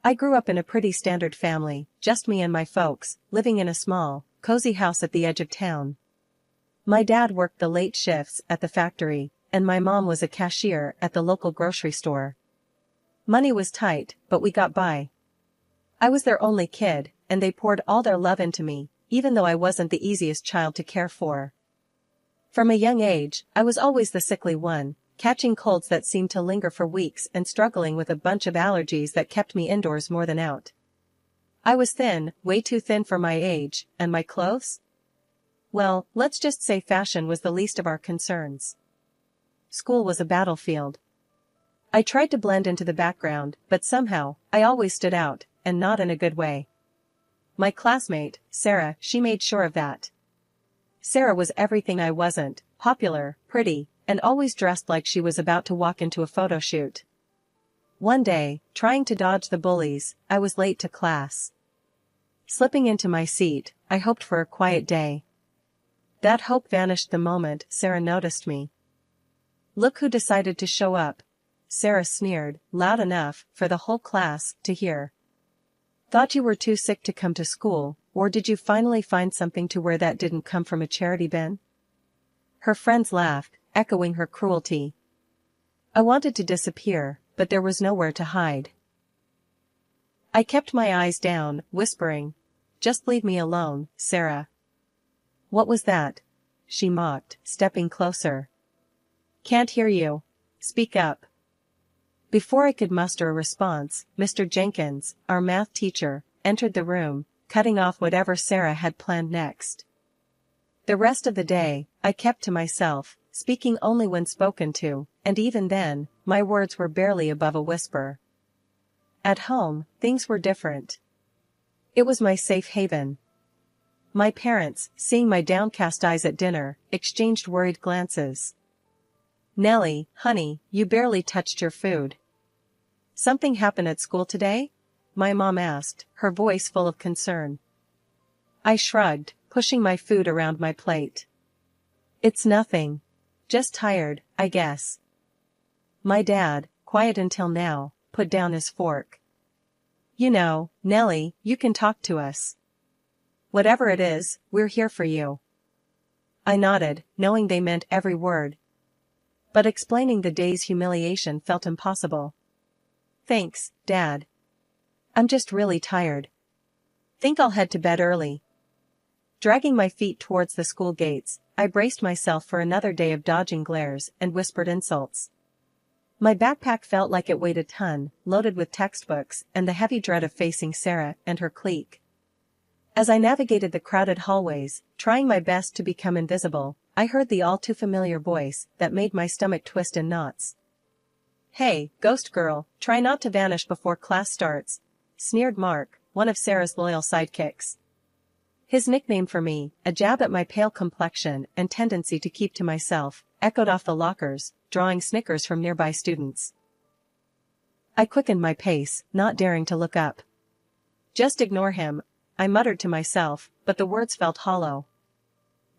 I grew up in a pretty standard family, just me and my folks, living in a small, cozy house at the edge of town. My dad worked the late shifts at the factory, and my mom was a cashier at the local grocery store. Money was tight, but we got by. I was their only kid, and they poured all their love into me, even though I wasn't the easiest child to care for. From a young age, I was always the sickly one, catching colds that seemed to linger for weeks and struggling with a bunch of allergies that kept me indoors more than out. I was thin, way too thin for my age, and my clothes? Well, let's just say fashion was the least of our concerns. School was a battlefield. I tried to blend into the background, but somehow, I always stood out, and not in a good way. My classmate, Sarah, she made sure of that. Sarah was everything I wasn't: popular, pretty, and always dressed like she was about to walk into a photo shoot. One day, trying to dodge the bullies, I was late to class. Slipping into my seat, I hoped for a quiet day. That hope vanished the moment Sarah noticed me. "Look who decided to show up," Sarah sneered, loud enough for the whole class to hear. "Thought you were too sick to come to school, or did you finally find something to wear that didn't come from a charity bin?" Her friends laughed, echoing her cruelty. I wanted to disappear, but there was nowhere to hide. I kept my eyes down, whispering, "Just leave me alone, Sarah." "What was that?" she mocked, stepping closer. "Can't hear you. Speak up." Before I could muster a response, Mr. Jenkins, our math teacher, entered the room, cutting off whatever Sarah had planned next. The rest of the day, I kept to myself, speaking only when spoken to, and even then, my words were barely above a whisper. At home, things were different. It was my safe haven. My parents, seeing my downcast eyes at dinner, exchanged worried glances. "Nellie, honey, you barely touched your food." "Something happened at school today?" my mom asked, her voice full of concern. I shrugged, pushing my food around my plate. "It's nothing. Just tired, I guess." My dad, quiet until now, put down his fork. "You know, Nellie, you can talk to us. Whatever it is, we're here for you." I nodded, knowing they meant every word. But explaining the day's humiliation felt impossible. "Thanks, Dad. I'm just really tired. Think I'll head to bed early." Dragging my feet towards the school gates, I braced myself for another day of dodging glares and whispered insults. My backpack felt like it weighed a ton, loaded with textbooks and the heavy dread of facing Sarah and her clique. As I navigated the crowded hallways, trying my best to become invisible, I heard the all-too-familiar voice that made my stomach twist in knots. "Hey, ghost girl, try not to vanish before class starts," sneered Mark, one of Sarah's loyal sidekicks. His nickname for me, a jab at my pale complexion and tendency to keep to myself, echoed off the lockers, drawing snickers from nearby students. I quickened my pace, not daring to look up. "Just ignore him," I muttered to myself, but the words felt hollow.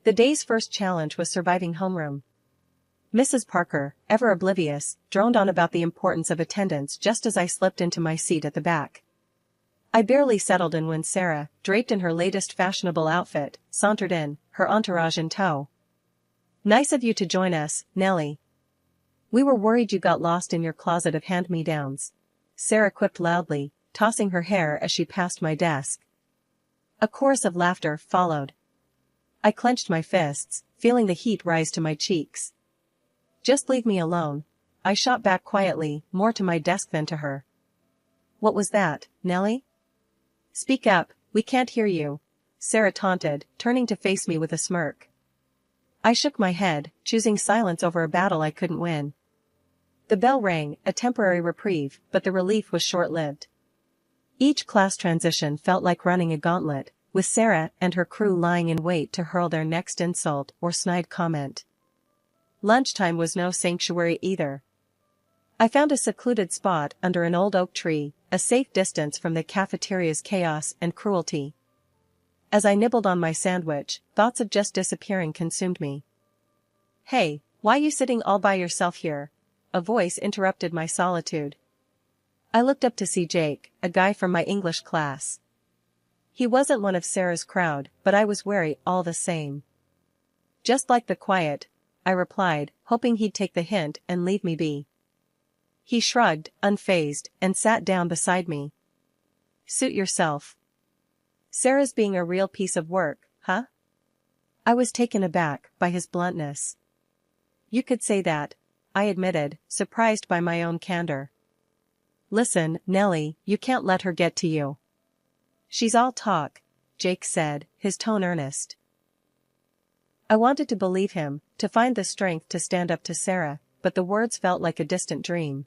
The day's first challenge was surviving homeroom. Mrs. Parker, ever oblivious, droned on about the importance of attendance just as I slipped into my seat at the back. I barely settled in when Sarah, draped in her latest fashionable outfit, sauntered in, her entourage in tow. "Nice of you to join us, Nellie. We were worried you got lost in your closet of hand-me-downs," Sarah quipped loudly, tossing her hair as she passed my desk. A chorus of laughter followed. I clenched my fists, feeling the heat rise to my cheeks. "Just leave me alone," I shot back quietly, more to my desk than to her. "What was that, Nellie?" "Speak up, we can't hear you," Sarah taunted, turning to face me with a smirk. I shook my head, choosing silence over a battle I couldn't win. The bell rang, a temporary reprieve, but the relief was short-lived. Each class transition felt like running a gauntlet, with Sarah and her crew lying in wait to hurl their next insult or snide comment. Lunchtime was no sanctuary either. I found a secluded spot under an old oak tree, a safe distance from the cafeteria's chaos and cruelty. As I nibbled on my sandwich, thoughts of just disappearing consumed me. "Hey, why you sitting all by yourself here?" a voice interrupted my solitude. I looked up to see Jake, a guy from my English class. He wasn't one of Sarah's crowd, but I was wary all the same. Just like the quiet, I replied, hoping he'd take the hint and leave me be. He shrugged, unfazed, and sat down beside me. Suit yourself. Sarah's being a real piece of work, huh? I was taken aback by his bluntness. You could say that, I admitted, surprised by my own candor. Listen, Nellie, you can't let her get to you. She's all talk, Jake said, his tone earnest. I wanted to believe him, to find the strength to stand up to Sarah, but the words felt like a distant dream.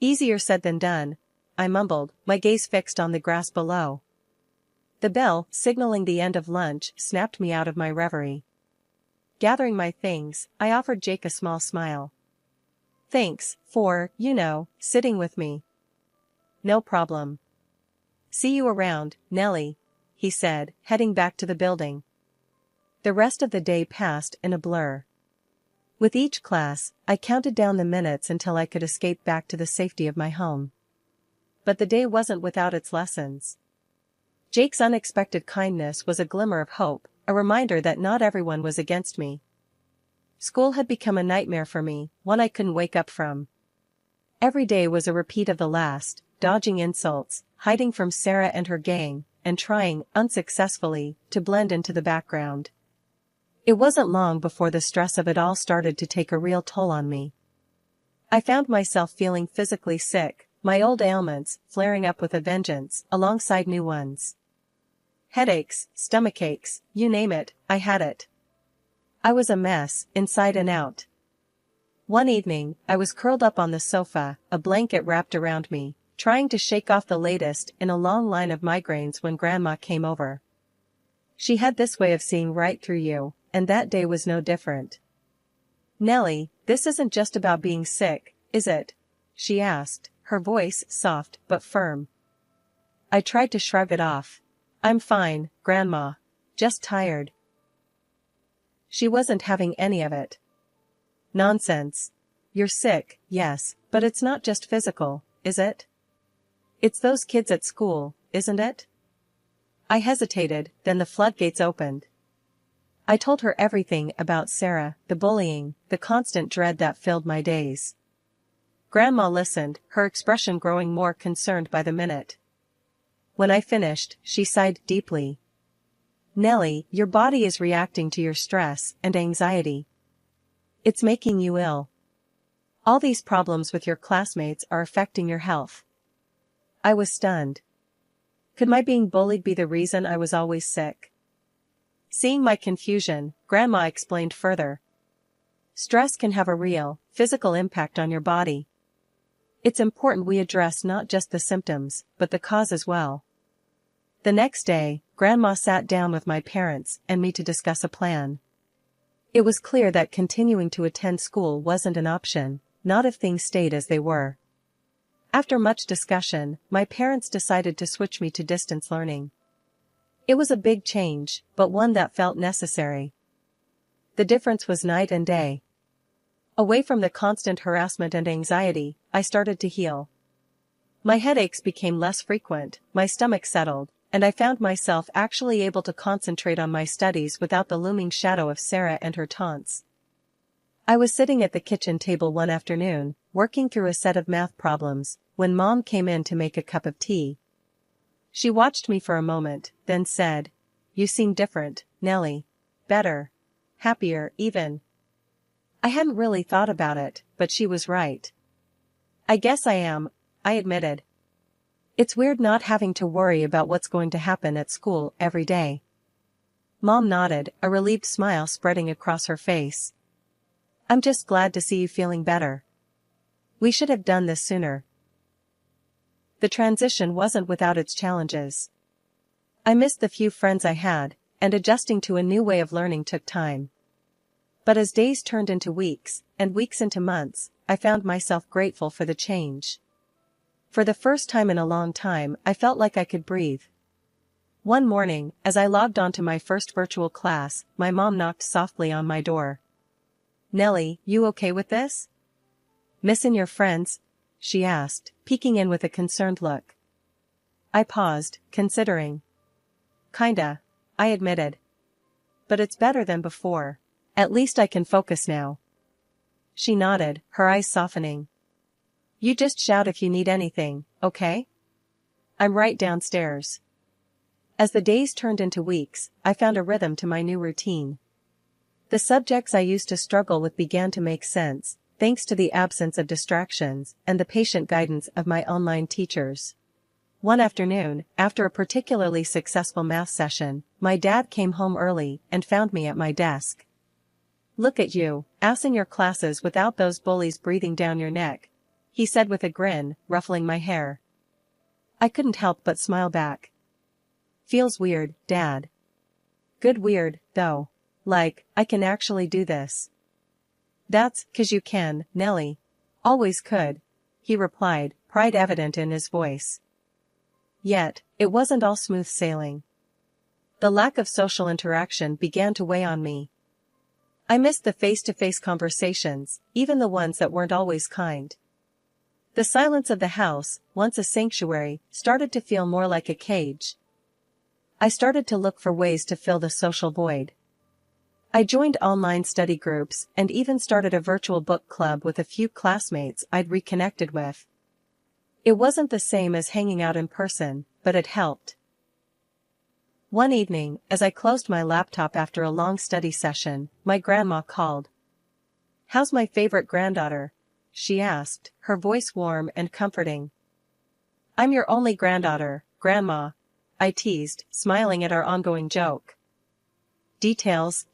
Easier said than done, I mumbled, my gaze fixed on the grass below. The bell, signaling the end of lunch, snapped me out of my reverie. Gathering my things, I offered Jake a small smile. Thanks for, sitting with me. No problem. See you around, Nellie, he said, heading back to the building. The rest of the day passed in a blur. With each class, I counted down the minutes until I could escape back to the safety of my home. But the day wasn't without its lessons. Jake's unexpected kindness was a glimmer of hope, a reminder that not everyone was against me. School had become a nightmare for me, one I couldn't wake up from. Every day was a repeat of the last, dodging insults, hiding from Sarah and her gang, and trying, unsuccessfully, to blend into the background. It wasn't long before the stress of it all started to take a real toll on me. I found myself feeling physically sick, my old ailments flaring up with a vengeance, alongside new ones. Headaches, stomachaches, you name it, I had it. I was a mess, inside and out. One evening, I was curled up on the sofa, a blanket wrapped around me, trying to shake off the latest in a long line of migraines when Grandma came over. She had this way of seeing right through you, and that day was no different. Nellie, this isn't just about being sick, is it? She asked, her voice soft but firm. I tried to shrug it off. I'm fine, Grandma. Just tired. She wasn't having any of it. Nonsense. You're sick, yes, but it's not just physical, is it? It's those kids at school, isn't it? I hesitated, then the floodgates opened. I told her everything about Sarah, the bullying, the constant dread that filled my days. Grandma listened, her expression growing more concerned by the minute. When I finished, she sighed deeply. Nellie, your body is reacting to your stress and anxiety. It's making you ill. All these problems with your classmates are affecting your health. I was stunned. Could my being bullied be the reason I was always sick? Seeing my confusion, Grandma explained further. Stress can have a real, physical impact on your body. It's important we address not just the symptoms, but the cause as well. The next day, Grandma sat down with my parents and me to discuss a plan. It was clear that continuing to attend school wasn't an option, not if things stayed as they were. After much discussion, my parents decided to switch me to distance learning. It was a big change, but one that felt necessary. The difference was night and day. Away from the constant harassment and anxiety, I started to heal. My headaches became less frequent, my stomach settled, and I found myself actually able to concentrate on my studies without the looming shadow of Sarah and her taunts. I was sitting at the kitchen table one afternoon, working through a set of math problems, when Mom came in to make a cup of tea. She watched me for a moment, then said, "You seem different, Nellie. Better. Happier, even." I hadn't really thought about it, but she was right. I guess I am, I admitted. It's weird not having to worry about what's going to happen at school every day. Mom nodded, a relieved smile spreading across her face. I'm just glad to see you feeling better. We should have done this sooner. The transition wasn't without its challenges. I missed the few friends I had, and adjusting to a new way of learning took time. But as days turned into weeks, and weeks into months, I found myself grateful for the change. For the first time in a long time, I felt like I could breathe. One morning, as I logged onto my first virtual class, my mom knocked softly on my door. "Nellie, you okay with this? Missin' your friends?" she asked, peeking in with a concerned look. I paused, considering. Kinda, I admitted. But it's better than before. At least I can focus now. She nodded, her eyes softening. You just shout if you need anything, okay? I'm right downstairs. As the days turned into weeks, I found a rhythm to my new routine. The subjects I used to struggle with began to make sense, thanks to the absence of distractions and the patient guidance of my online teachers. One afternoon, after a particularly successful math session, my dad came home early and found me at my desk. Look at you, assing your classes without those bullies breathing down your neck, he said with a grin, ruffling my hair. I couldn't help but smile back. Feels weird, Dad. Good weird, though. Like, I can actually do this. That's 'cause you can, Nellie. Always could, he replied, pride evident in his voice. Yet, it wasn't all smooth sailing. The lack of social interaction began to weigh on me. I missed the face-to-face conversations, even the ones that weren't always kind. The silence of the house, once a sanctuary, started to feel more like a cage. I started to look for ways to fill the social void. I joined online study groups and even started a virtual book club with a few classmates I'd reconnected with. It wasn't the same as hanging out in person, but it helped. One evening, as I closed my laptop after a long study session, my grandma called. How's my favorite granddaughter? She asked, her voice warm and comforting. I'm your only granddaughter, Grandma, I teased, smiling at our ongoing joke. Details,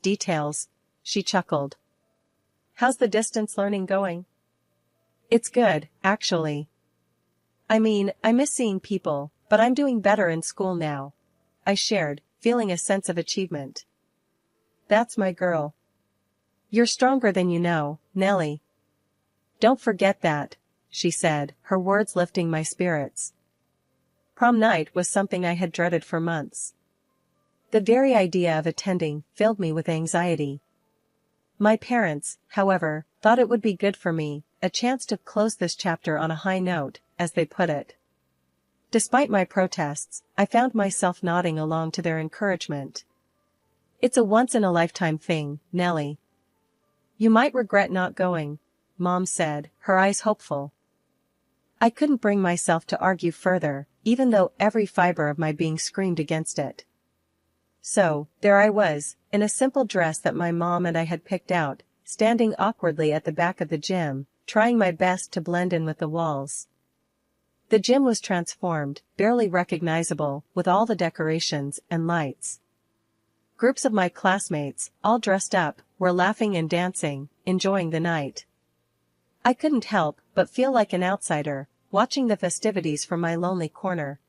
she chuckled. How's the distance learning going? It's good, actually. I mean, I miss seeing people, but I'm doing better in school now, I shared, feeling a sense of achievement. That's my girl. You're stronger than you know, Nellie. Don't forget that, she said, her words lifting my spirits. Prom night was something I had dreaded for months. The very idea of attending filled me with anxiety. My parents, however, thought it would be good for me, a chance to close this chapter on a high note, as they put it. Despite my protests, I found myself nodding along to their encouragement. It's a once-in-a-lifetime thing, Nellie. You might regret not going, Mom said, her eyes hopeful. I couldn't bring myself to argue further, even though every fiber of my being screamed against it. So, there I was, in a simple dress that my mom and I had picked out, standing awkwardly at the back of the gym, trying my best to blend in with the walls. The gym was transformed, barely recognizable, with all the decorations and lights. Groups of my classmates, all dressed up, were laughing and dancing, enjoying the night. I couldn't help but feel like an outsider, watching the festivities from my lonely corner.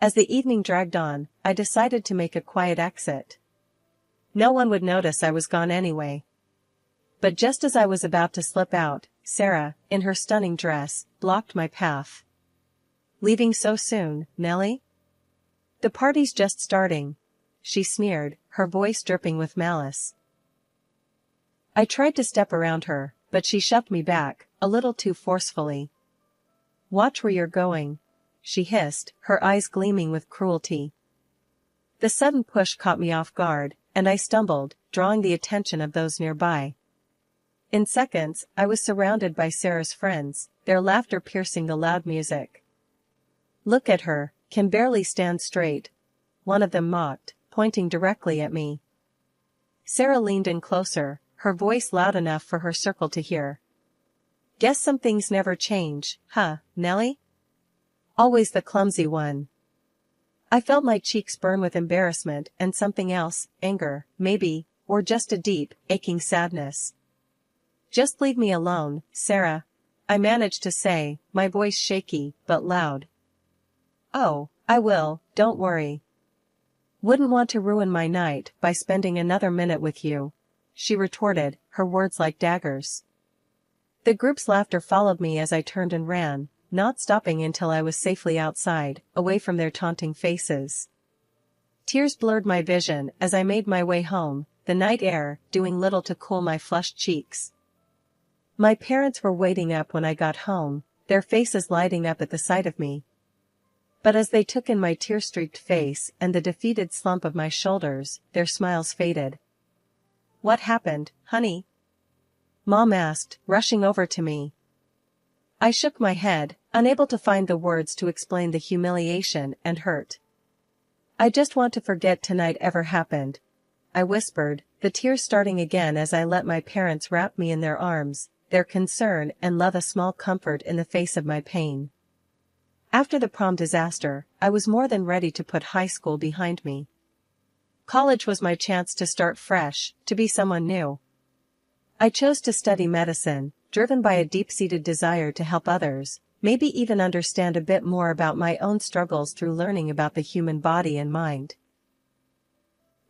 As the evening dragged on, I decided to make a quiet exit. No one would notice I was gone anyway. But just as I was about to slip out, Sarah, in her stunning dress, blocked my path. Leaving so soon, Nellie? The party's just starting, she sneered, her voice dripping with malice. I tried to step around her, but she shoved me back, a little too forcefully. Watch where you're going, she hissed, her eyes gleaming with cruelty. The sudden push caught me off guard, and I stumbled, drawing the attention of those nearby. In seconds, I was surrounded by Sarah's friends, their laughter piercing the loud music. Look at her, can barely stand straight, one of them mocked, pointing directly at me. Sarah leaned in closer, her voice loud enough for her circle to hear. Guess some things never change, huh, Nellie? Always the clumsy one. I felt my cheeks burn with embarrassment and something else, anger, maybe, or just a deep, aching sadness. Just leave me alone, Sarah, I managed to say, my voice shaky, but loud. Oh, I will, don't worry. Wouldn't want to ruin my night by spending another minute with you, she retorted, her words like daggers. The group's laughter followed me as I turned and ran, not stopping until I was safely outside, away from their taunting faces. Tears blurred my vision as I made my way home, the night air doing little to cool my flushed cheeks. My parents were waiting up when I got home, their faces lighting up at the sight of me. But as they took in my tear-streaked face and the defeated slump of my shoulders, their smiles faded. "What happened, honey?" Mom asked, rushing over to me. I shook my head, unable to find the words to explain the humiliation and hurt. "I just want to forget tonight ever happened," I whispered, the tears starting again as I let my parents wrap me in their arms, their concern and love a small comfort in the face of my pain. After the prom disaster, I was more than ready to put high school behind me. College was my chance to start fresh, to be someone new. I chose to study medicine, driven by a deep-seated desire to help others, maybe even understand a bit more about my own struggles through learning about the human body and mind.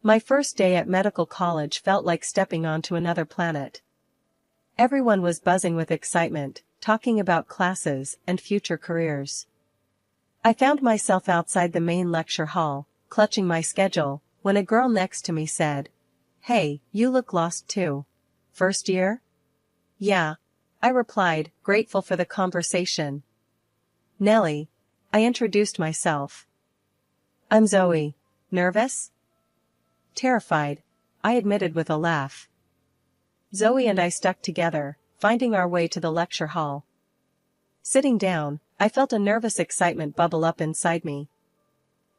My first day at medical college felt like stepping onto another planet. Everyone was buzzing with excitement, talking about classes and future careers. I found myself outside the main lecture hall, clutching my schedule, when a girl next to me said, "Hey, you look lost too. First year?" "Yeah," I replied, grateful for the conversation. "Nellie," I introduced myself. "I'm Zoe. Nervous?" "Terrified," I admitted with a laugh. Zoe and I stuck together, finding our way to the lecture hall. Sitting down, I felt a nervous excitement bubble up inside me.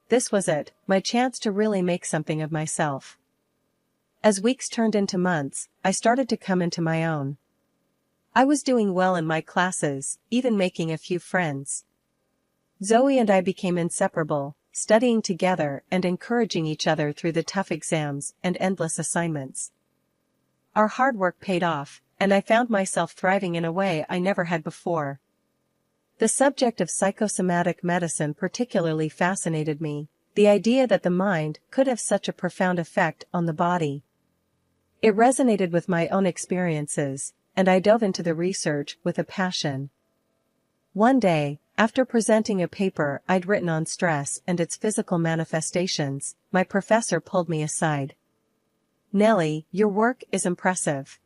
This was it, my chance to really make something of myself. As weeks turned into months, I started to come into my own. I was doing well in my classes, even making a few friends. Zoe and I became inseparable, studying together and encouraging each other through the tough exams and endless assignments. Our hard work paid off, and I found myself thriving in a way I never had before. The subject of psychosomatic medicine particularly fascinated me, the idea that the mind could have such a profound effect on the body. It resonated with my own experiences, and I dove into the research with a passion. One day, after presenting a paper I'd written on stress and its physical manifestations, my professor pulled me aside. "Nellie, your work is impressive.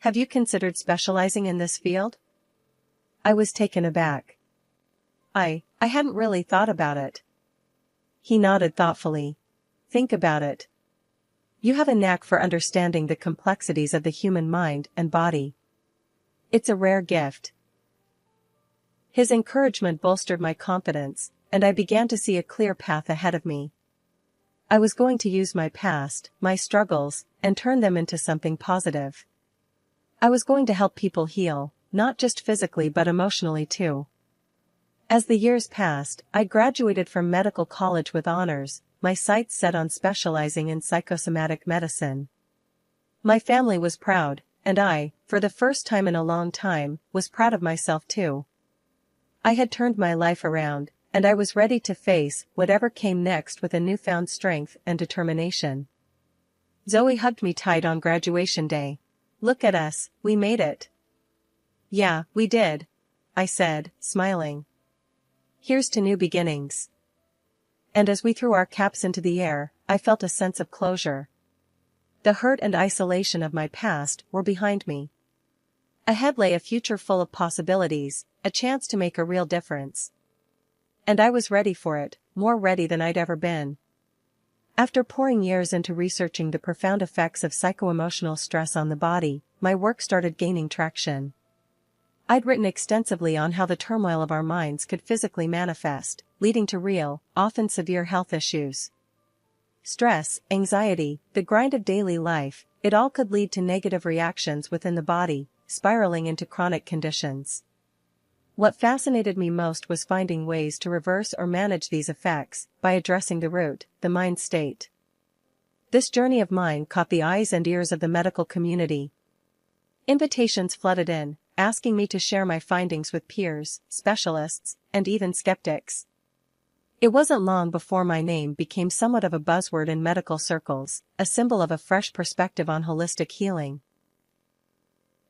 Have you considered specializing in this field?" I was taken aback. I hadn't really thought about it. He nodded thoughtfully. "Think about it. You have a knack for understanding the complexities of the human mind and body. It's a rare gift." His encouragement bolstered my confidence, and I began to see a clear path ahead of me. I was going to use my past, my struggles, and turn them into something positive. I was going to help people heal, not just physically but emotionally too. As the years passed, I graduated from medical college with honors, my sights set on specializing in psychosomatic medicine. My family was proud, and I, for the first time in a long time, was proud of myself too. I had turned my life around, and I was ready to face whatever came next with a newfound strength and determination. Zoe hugged me tight on graduation day. "Look at us, we made it." "Yeah, we did," I said, smiling. "Here's to new beginnings." And as we threw our caps into the air, I felt a sense of closure. The hurt and isolation of my past were behind me. Ahead lay a future full of possibilities, a chance to make a real difference. And I was ready for it, more ready than I'd ever been. After pouring years into researching the profound effects of psycho-emotional stress on the body, my work started gaining traction. I'd written extensively on how the turmoil of our minds could physically manifest, leading to real, often severe health issues. Stress, anxiety, the grind of daily life, it all could lead to negative reactions within the body, spiraling into chronic conditions. What fascinated me most was finding ways to reverse or manage these effects, by addressing the root, the mind state. This journey of mine caught the eyes and ears of the medical community. Invitations flooded in, asking me to share my findings with peers, specialists, and even skeptics. It wasn't long before my name became somewhat of a buzzword in medical circles, a symbol of a fresh perspective on holistic healing.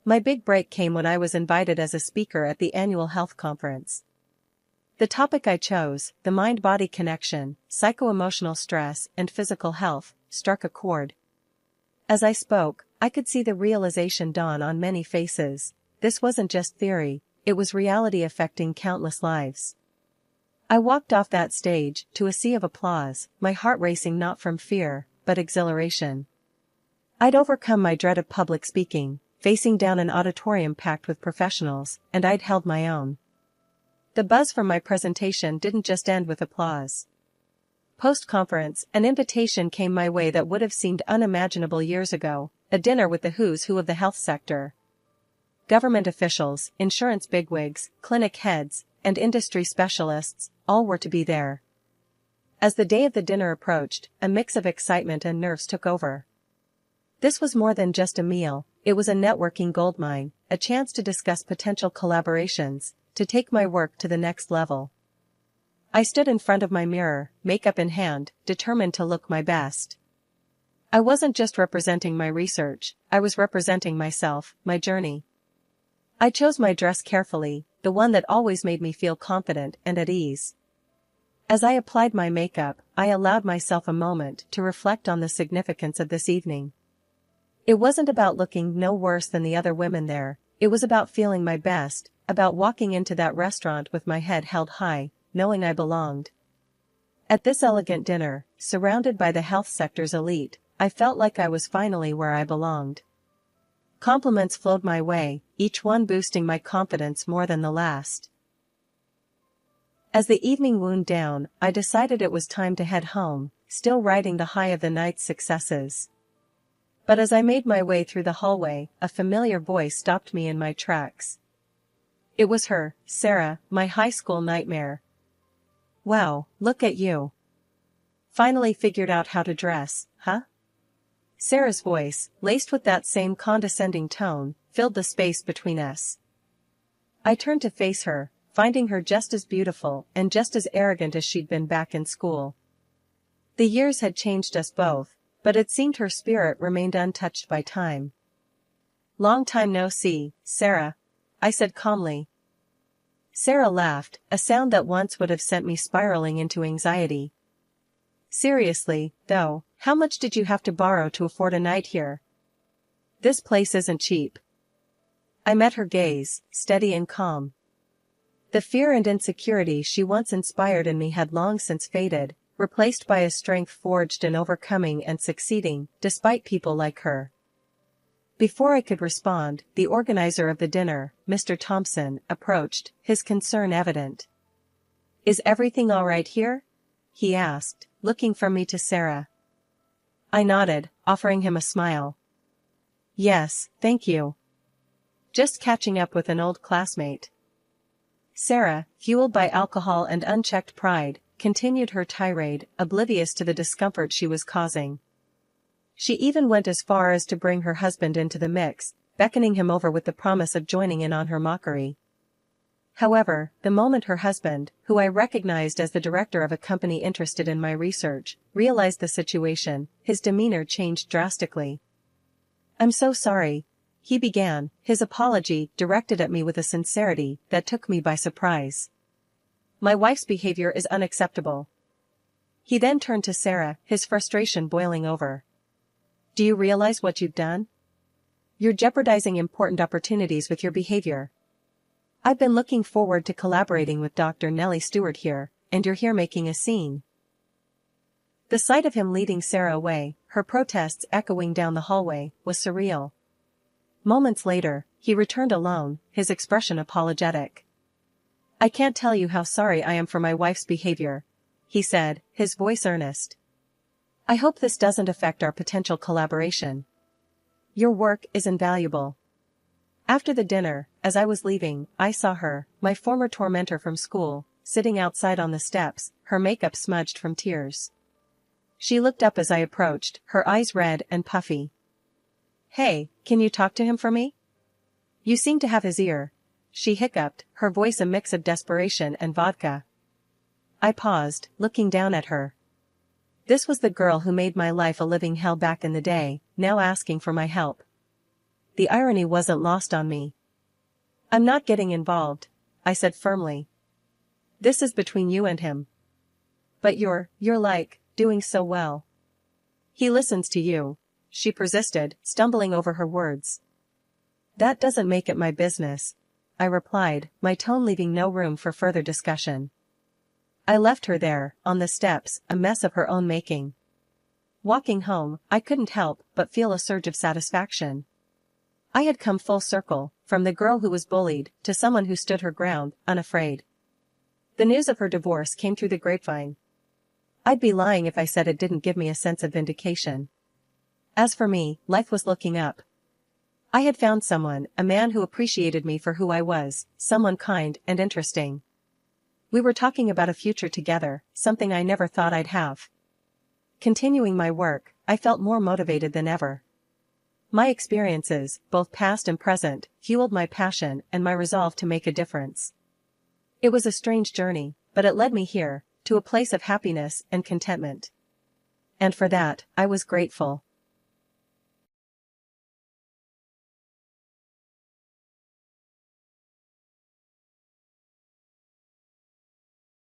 My big break came when I was invited as a speaker at the annual health conference. The topic I chose, the mind-body connection, psycho-emotional stress, and physical health, struck a chord. As I spoke, I could see the realization dawn on many faces. This wasn't just theory, it was reality affecting countless lives. I walked off that stage, to a sea of applause, my heart racing not from fear, but exhilaration. I'd overcome my dread of public speaking, facing down an auditorium packed with professionals, and I'd held my own. The buzz from my presentation didn't just end with applause. Post-conference, an invitation came my way that would have seemed unimaginable years ago, a dinner with the who's who of the health sector. Government officials, insurance bigwigs, clinic heads, and industry specialists, all were to be there. As the day of the dinner approached, a mix of excitement and nerves took over. This was more than just a meal, it was a networking goldmine, a chance to discuss potential collaborations, to take my work to the next level. I stood in front of my mirror, makeup in hand, determined to look my best. I wasn't just representing my research, I was representing myself, my journey. I chose my dress carefully, the one that always made me feel confident and at ease. As I applied my makeup, I allowed myself a moment to reflect on the significance of this evening. It wasn't about looking no worse than the other women there, it was about feeling my best, about walking into that restaurant with my head held high, knowing I belonged. At this elegant dinner, surrounded by the health sector's elite, I felt like I was finally where I belonged. Compliments flowed my way, each one boosting my confidence more than the last. As the evening wound down, I decided it was time to head home, still riding the high of the night's successes. But as I made my way through the hallway, a familiar voice stopped me in my tracks. It was her, Sarah, my high school nightmare. "Wow, look at you. Finally figured out how to dress, huh?" Sarah's voice, laced with that same condescending tone, filled the space between us. I turned to face her, finding her just as beautiful and just as arrogant as she'd been back in school. The years had changed us both, but it seemed her spirit remained untouched by time. "Long time no see, Sarah," I said calmly. Sarah laughed, a sound that once would have sent me spiraling into anxiety. "Seriously, though, how much did you have to borrow to afford a night here? This place isn't cheap." I met her gaze, steady and calm. The fear and insecurity she once inspired in me had long since faded, replaced by a strength forged in overcoming and succeeding, despite people like her. Before I could respond, the organizer of the dinner, Mr. Thompson, approached, his concern evident. "Is everything all right here?" he asked, looking from me to Sarah. I nodded, offering him a smile. "Yes, thank you. Just catching up with an old classmate." Sarah, fueled by alcohol and unchecked pride, continued her tirade, oblivious to the discomfort she was causing. She even went as far as to bring her husband into the mix, beckoning him over with the promise of joining in on her mockery. However, the moment her husband, who I recognized as the director of a company interested in my research, realized the situation, his demeanor changed drastically. "I'm so sorry," he began, his apology directed at me with a sincerity that took me by surprise. "My wife's behavior is unacceptable." He then turned to Sarah, his frustration boiling over. "Do you realize what you've done? You're jeopardizing important opportunities with your behavior. I've been looking forward to collaborating with Dr. Nellie Stewart here, and you're here making a scene." The sight of him leading Sarah away, her protests echoing down the hallway, was surreal. Moments later, he returned alone, his expression apologetic. "I can't tell you how sorry I am for my wife's behavior," he said, his voice earnest. "I hope this doesn't affect our potential collaboration. Your work is invaluable." After the dinner, as I was leaving, I saw her, my former tormentor from school, sitting outside on the steps, her makeup smudged from tears. She looked up as I approached, her eyes red and puffy. "Hey, can you talk to him for me? You seem to have his ear," she hiccuped, her voice a mix of desperation and vodka. I paused, looking down at her. This was the girl who made my life a living hell back in the day, now asking for my help. The irony wasn't lost on me. "I'm not getting involved," I said firmly. "This is between you and him." "But you're doing so well." "He listens to you," she persisted, stumbling over her words. "That doesn't make it my business," I replied, my tone leaving no room for further discussion. I left her there, on the steps, a mess of her own making. Walking home, I couldn't help but feel a surge of satisfaction. I had come full circle, from the girl who was bullied, to someone who stood her ground, unafraid. The news of her divorce came through the grapevine. I'd be lying if I said it didn't give me a sense of vindication. As for me, life was looking up. I had found someone, a man who appreciated me for who I was, someone kind and interesting. We were talking about a future together, something I never thought I'd have. Continuing my work, I felt more motivated than ever. My experiences, both past and present, fueled my passion and my resolve to make a difference. It was a strange journey, but it led me here, to a place of happiness and contentment. And for that, I was grateful.